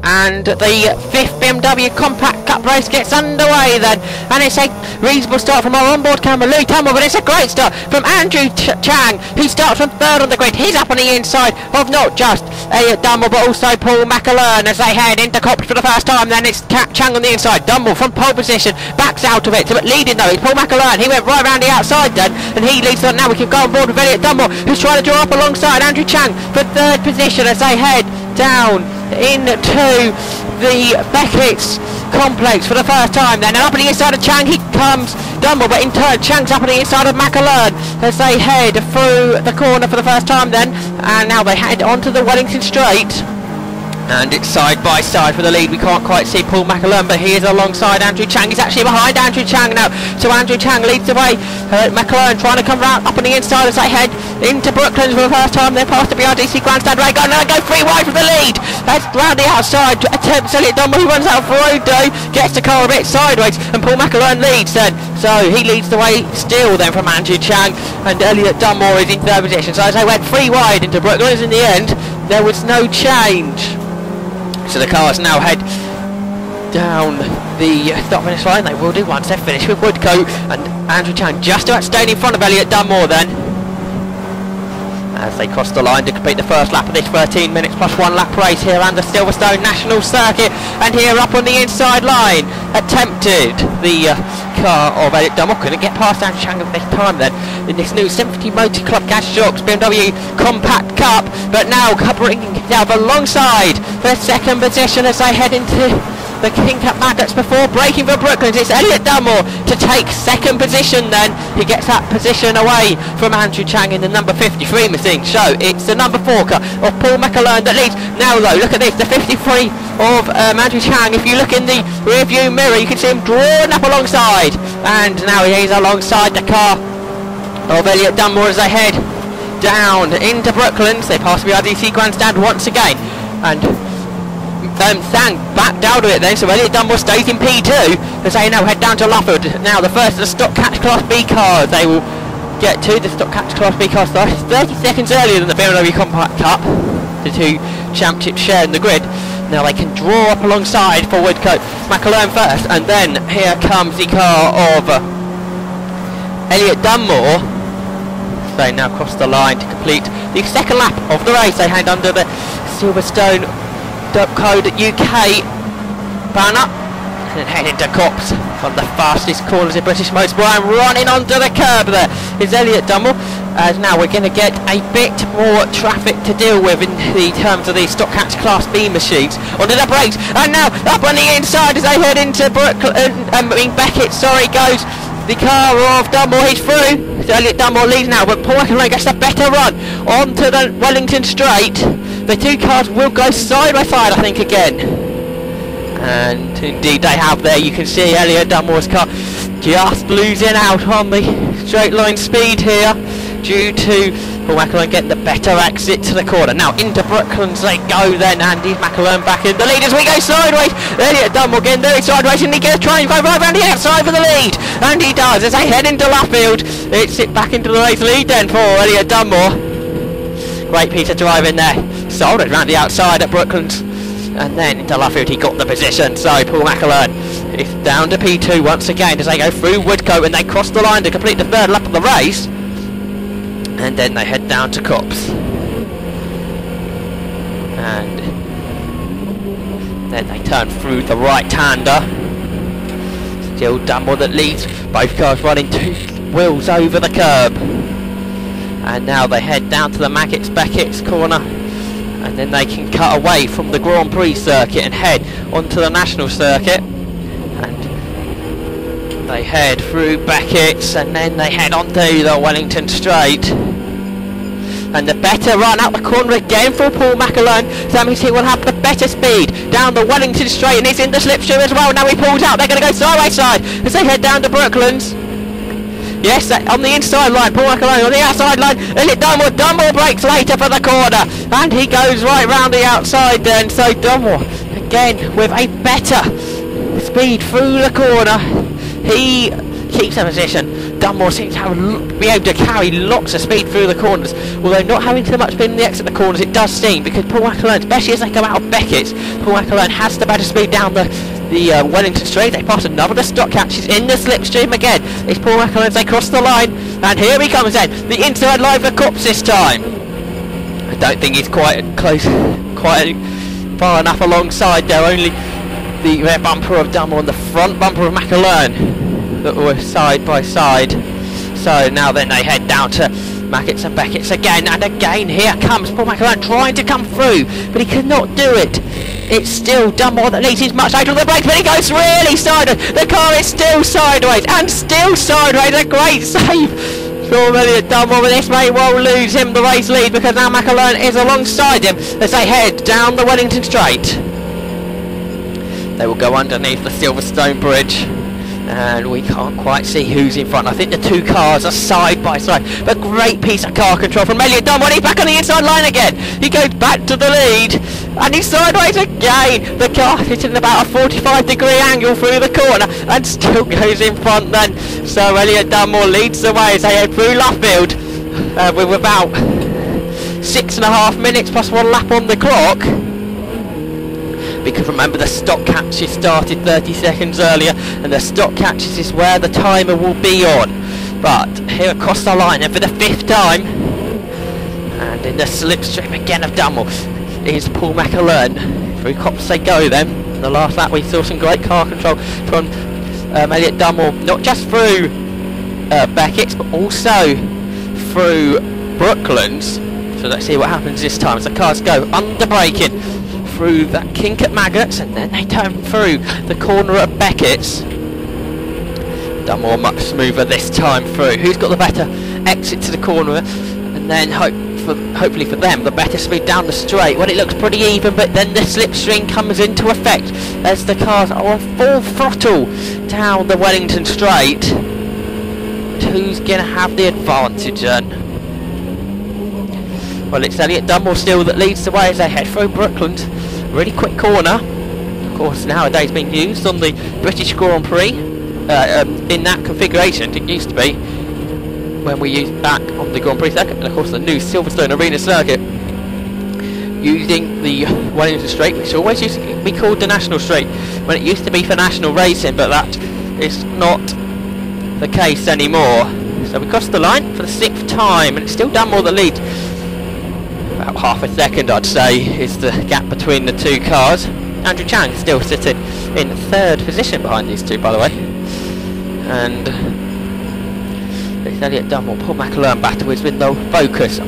And the 5th BMW Compact Cup race gets underway then, and it's a reasonable start from our onboard camera, Louis Tunmore, but it's a great start from Andrew Chang, who starts from 3rd on the grid. He's up on the inside of not just Elliot Dunmore, but also Paul McErlean as they head into Cops for the first time. Then it's Chang on the inside, Dunmore from pole position, backs out of it, but leading though, it's Paul McErlean. He went right round the outside then, and he leads on. Now we can go on board with Elliot Dunmore, who's trying to draw up alongside Andrew Chang for 3rd position as they head down into the Beckett's complex for the first time then, and up on the inside of Chang he comes Dunmore, but in turn Chang's up on the inside of McErlean as they head through the corner for the first time then, and now they head onto the Wellington Straight. And it's side by side for the lead. We can't quite see Paul McErlean, but he is alongside Andrew Chang. He's actually behind Andrew Chang now. So Andrew Chang leads the way. McErlean trying to come round up on the inside as they head into Brooklands for the first time. They're past the BRDC Grandstand Ray. Now they go 3 wide for the lead. That's round the outside. Attempts Elliot Dunmore, who runs out for road though. Gets the car a bit sideways, and Paul McErlean leads then. So he leads the way still then from Andrew Chang, and Elliot Dunmore is in 3rd position. So as they went 3 wide into Brooklands in the end, there was no change. So the cars now head down the stop finish line. They will do once they're finished with Woodcote, and Andrew Chang just about staying in front of Elliot Dunmore then, as they cross the line to complete the first lap of this 13 minutes plus 1 lap race here on the Silverstone National Circuit. And here up on the inside line, attempted the car of Elliot Dunmore, couldn't get past Andrew Chang at this time then in this new 70 Motor Club Gas Shocks BMW Compact Cup, but now bringing down alongside the 2nd position as they head into the King Cup Maddox before breaking for Brooklands. It's Elliot Dunmore to take 2nd position then. He gets that position away from Andrew Chang in the number 53 machine. So it's the number 4 car of Paul McErlean that leads. Now though, look at this, the 53 of Andrew Chang. If you look in the rear view mirror, you can see him drawn up alongside, and now he's alongside the car of Elliot Dunmore as they head down into Brooklands. They pass the RDC Grandstand once again, and Sang backed out of it then, so Elliot Dunmore stays in P2 as they now head down to Luffield. Now the first of the Stock Catch Class B cars, they will get to the Stock Catch Class B cars 30 seconds earlier than the BMW Compact Cup. The 2 championships share in the grid. Now they can draw up alongside for Woodcote. McErlean first, and then here comes the car of Elliot Dunmore. They now cross the line to complete the 2nd lap of the race. They head under the Silverstone Code UK banner and head into Cops on the fastest corners in British motorsport. And running onto the curb there is Elliot Dunmore, as now we're going to get a bit more traffic to deal with in the terms of the Stock Catch Class B machines. Onto the brakes, and now up on the inside as they head into Beckett, goes the car of Dunmore. He's through. So Elliot Dunmore leads now, but Paul McErlean gets a better run onto the Wellington Straight. The 2 cars will go side by side, I think, again. And indeed they have there. You can see Elliot Dunmore's car just losing out on the straight line speed here due to Paul McErlean getting the better exit to the corner. Now into Brooklands they go then, and he's McErlean back in the lead as we go sideways. Elliot Dunmore getting very sideways, and he gets trying to go right around the outside for the lead, and he does as they head into Luffield. It's it back into the race lead then for Elliot Dunmore. Great piece of driving there. Sold it round the outside at Brooklands, and then into Luffield he got the position. So Paul McErlean is down to P2 once again as they go through Woodcote, and they cross the line to complete the 3rd lap of the race. And then they head down to Cops, and then they turn through the right-hander. Still Dunmore that leads, both cars running 2 wheels over the curb. And now they head down to the Beckett's corner, and then they can cut away from the Grand Prix circuit and head onto the National Circuit. And they head through Beckett's, and then they head onto the Wellington Straight. And the better run out the corner again for Paul McErlean. So that means he will have the better speed down the Wellington Straight, and he's in the slipstream as well. Now he pulls out. They're going to go side by side as they head down to Brooklands. Yes, on the inside line, Paul McErlean on the outside line. Elliot Dunmore breaks later for the corner, and he goes right round the outside then. So Dunmore again with a better speed through the corner. He keeps the position. Dunmore seems to be able to carry lots of speed through the corners, although not having so much speed in the exit of the corners, it does seem, because Paul McErlean, especially as they go out of Beckett's, Paul McErlean has the better speed down the Wellington Straight. They pass another of the stock catches in the slipstream again. It's Paul McErlean as they cross the line, and here he comes then, the inside line for Copse this time. I don't think he's quite close, quite far enough alongside there, only the rear bumper of Dunmore and the front bumper of McErlean that were side by side. So now then they head down to Mackett's and Beckett's again, and again here comes Paul McErlean trying to come through, but he cannot do it. It's still Dunmore that leads. He's much later on the brakes, but he goes really sideways. The car is still sideways, and still sideways. A great save from Elliot Dunmore, but this may well lose him the race lead, because now McErlean is alongside him as they head down the Wellington Straight. They will go underneath the Silverstone Bridge, and we can't quite see who's in front. I think the two cars are side by side, but great piece of car control from Elliot Dunmore. He's back on the inside line again. He goes back to the lead, and he's sideways again. The car hitting about a 45-degree angle through the corner, and still goes in front then. So Elliot Dunmore leads the way as they head through Luffield with about 6.5 minutes plus 1 lap on the clock. Because remember, the stock catches started 30 seconds earlier, and the stock catches is where the timer will be on. But here across the line, and for the 5th time, and in the slipstream again of Dunmore, is Paul McErlean. Through Copse they go then. In the last lap we saw some great car control from Elliot Dunmore, not just through Beckett's, but also through Brooklands. So let's see what happens this time as the cars go under braking through that kink at Maggots, and then they turn through the corner at Beckett's. Dunmore much smoother this time through. Who's got the better exit to the corner, and then hopefully for them the better speed down the straight? Well, it looks pretty even, but then the slipstream comes into effect as the cars are on full throttle down the Wellington Straight. Who's going to have the advantage then? Well, it's Elliot Dunmore still that leads the way as they head through Brooklands. Really quick corner, of course nowadays being used on the British Grand Prix in that configuration. It used to be when we used back on the Grand Prix circuit, and of course the new Silverstone Arena circuit, using the Wellington Straight, which always used to be called the National Straight when it used to be for national racing, but that is not the case anymore. So we crossed the line for the 6th time, and it's still Dunmore that leads. About half a second, I'd say, is the gap between the two cars. Andrew Chang still sitting in 3rd position behind these two, by the way. And it's Elliot Dunmore, Paul McErlean battle has been the focus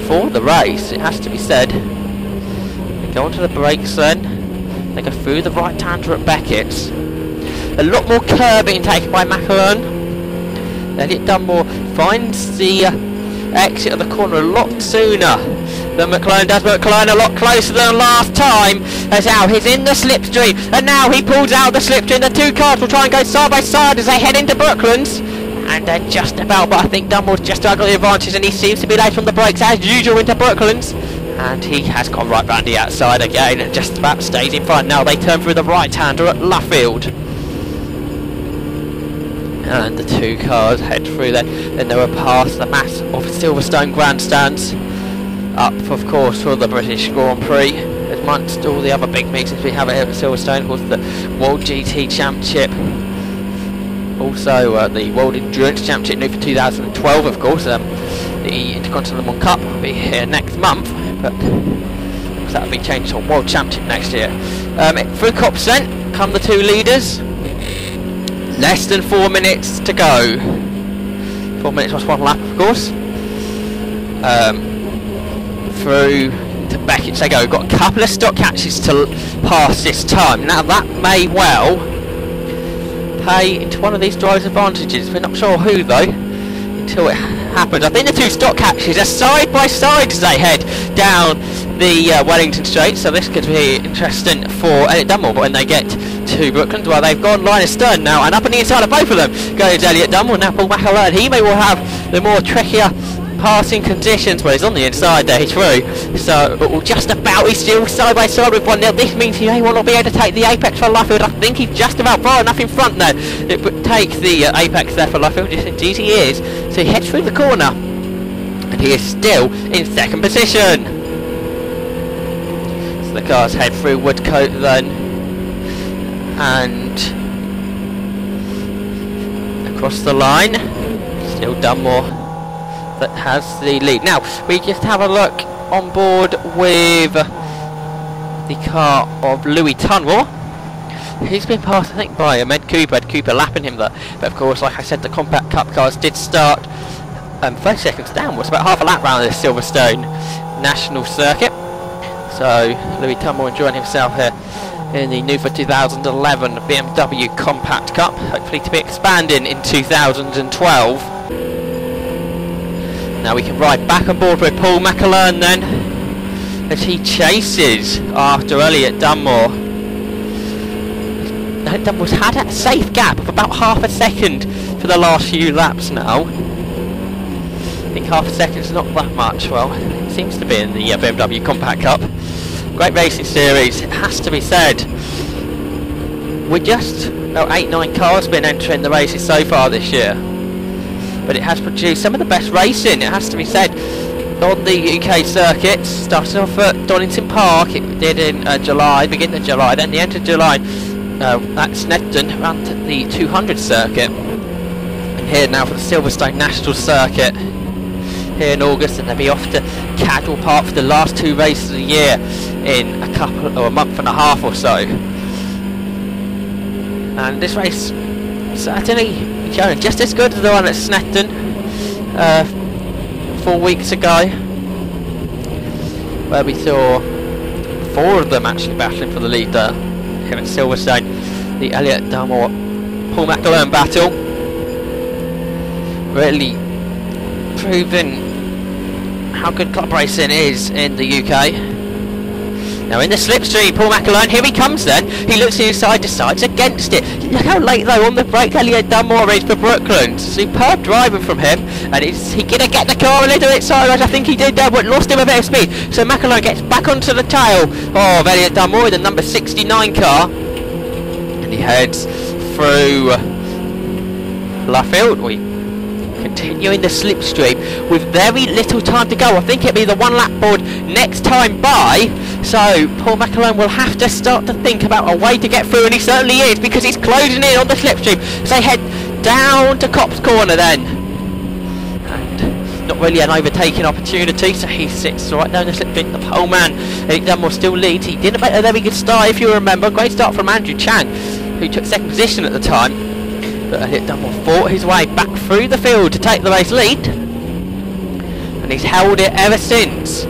for the race, it has to be said. They go onto the brakes then. They go through the right-hander at Beckett's. A lot more curb being taken by McErlean. Elliot Dunmore finds the exit of the corner a lot sooner than McErlean does, but McErlean a lot closer than last time, as now he's in the slipstream, and now he pulls out the slipstream. The two cars will try and go side by side as they head into Brooklands, and they're just about, but I think Dunmore's just about got the advantage, and he seems to be late on the brakes as usual into Brooklands, and he has gone right round the outside again and just about stays in front. Now they turn through the right-hander at Luffield, and the two cars head through there. Then they were past the mass of Silverstone grandstands, up of course for the British Grand Prix, amongst all the other big meetings we have here at Silverstone. Of course the World GT Championship, also the World Endurance Championship new for 2012, of course. The Intercontinental Cup will be here next month, but that will be changed to a World Championship next year. Through Copse then come the two leaders. Less than 4 minutes to go. 4 minutes plus 1 lap, of course. Through to Beckett's they go. We've got a couple of stock catches to pass this time. Now that may well pay into one of these drivers' advantages. We're not sure who though until it happens. I think the two stock catches are side by side as they head down the Wellington Straight, so this could be interesting for Elliot Dunmore. But when they get to Brooklands, well, they've gone line astern now, and up on the inside of both of them goes Elliot Dunmore. Now Paul McErlean, he may well have the more trickier passing conditions. Well, he's on the inside there, he's through. So, just about, he's still side by side with 1-0. This means he may well not be able to take the apex for Luffield. I think he's just about far enough in front there. It would take the apex there for Luffield. Yes, indeed he is. So he heads through the corner. And he is still in second position. So the cars head through Woodcote then. And across the line. Still Dunmore that has the lead. Now, we just have a look on board with the car of Louis Tunmore. He's been passed, I think, by Ed Cooper lapping him there. But of course, like I said, the Compact Cup cars did start 30 seconds down. Was about half a lap round this Silverstone National Circuit. So Louis Tunmore enjoying himself here in the new for 2011 BMW Compact Cup, hopefully to be expanding in 2012. Now we can ride back on board with Paul McErlean then, as he chases after Elliot Dunmore. Dunmore's had a safe gap of about half a second for the last few laps now. I think half a second is not that much. Well, it seems to be in the BMW Compact Cup. Great racing series, it has to be said. We're just about 8-9 cars been entering the races so far this year, but it has produced some of the best racing, it has to be said, on the UK circuits. Started off at Donington Park, it did in July, beginning of July, then the end of July at Snedden around the 200 circuit, and here now for the Silverstone National Circuit here in August, and they'll be off to Cadwell Park for the last 2 races of the year in a couple or a month and a half or so. And this race certainly showing just as good as the one at Snedden 4 weeks ago, where we saw 4 of them actually battling for the lead there here at Silverstone. The Elliot Dunmore Paul McErlean battle really proving how good club racing is in the UK. Now in the slipstream, Paul McErlean, here he comes then. He looks inside, decides against it. Look how late though on the brake Elliot Dunmore is for Brooklands. Superb driving from him. And is he going to get the car a little bit sideways? I think he did there, but lost him a bit of speed. So McErlean gets back onto the tail of Elliot Dunmore with the number 69 car. And he heads through Luffield. Continuing the slipstream with very little time to go. I think it'll be the 1 lap board next time by, so Paul McErlean will have to start to think about a way to get through, and he certainly is, because he's closing in on the slipstream. So they head down to Copse Corner then, and not really an overtaking opportunity, so he sits right down the slipstream. The pole man Elliot Dunmore still leads. He didn't make a very good start, if you remember. Great start from Andrew Chang, who took second position at the time. But Elliot Dunmore fought his way back through the field to take the race lead, and he's held it ever since,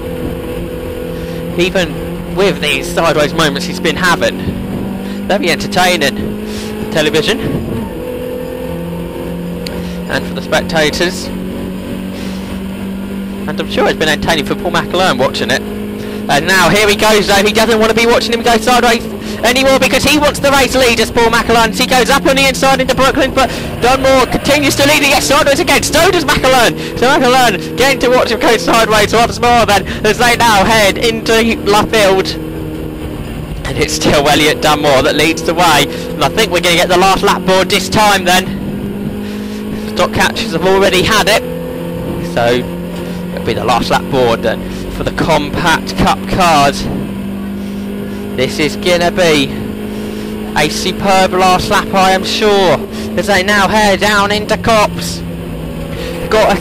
even with these sideways moments he's been having. Very entertaining for television and for the spectators, and I'm sure it's been entertaining for Paul McErlean watching it. And now here he goes though. He doesn't want to be watching him go sideways anymore, because he wants the race lead as Paul McErlean. He goes up on the inside into Brooklands, but Dunmore continues to lead. He gets sideways again. So does McErlean. So McErlean getting to watch him go sideways once more then, as they now head into Luffield. And it's still Elliot Dunmore that leads the way. And I think we're going to get the last lap board this time then. Stock catchers have already had it. So it'll be the last lap board then for the Compact Cup cars. This is gonna be a superb last lap, I am sure, as they now head down into Copse. Got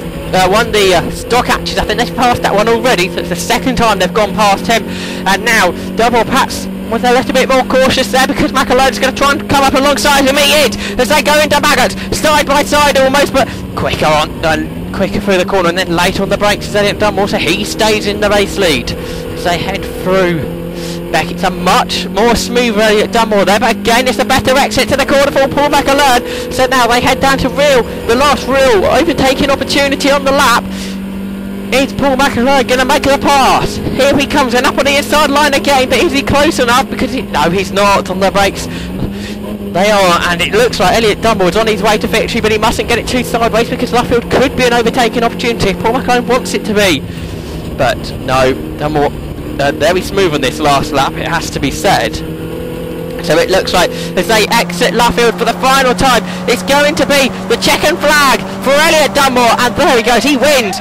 won the stock catchers. I think they've passed that one already, so it's the second time they've gone past him. And now Dunmore perhaps was a little bit more cautious there, because McErlean's going to try and come up alongside him. He is, as they go into Maggots, side by side almost, but quicker through the corner, and then late on the brakes as Elliot Dunmore, so he stays in the race lead as they head through. It's a much more smooth Elliot Dunmore there, but again it's a better exit to the corner for Paul McErlean. So now they head down to the last real overtaking opportunity on the lap. Is Paul McErlean going to make the pass? Here he comes, and up on the inside line again, but is he close enough? Because no, he's not on the brakes. They are, and it looks like Elliot Dunmore's on his way to victory, but he mustn't get it too sideways because Luffield could be an overtaking opportunity if Paul McErlean wants it to be. But no, Dunmore very smooth on this last lap, it has to be said. So it looks like as they exit Luffield for the final time, it's going to be the checkered flag for Elliot Dunmore, and there he goes, he wins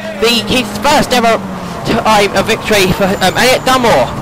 his first ever time of victory for Elliot Dunmore.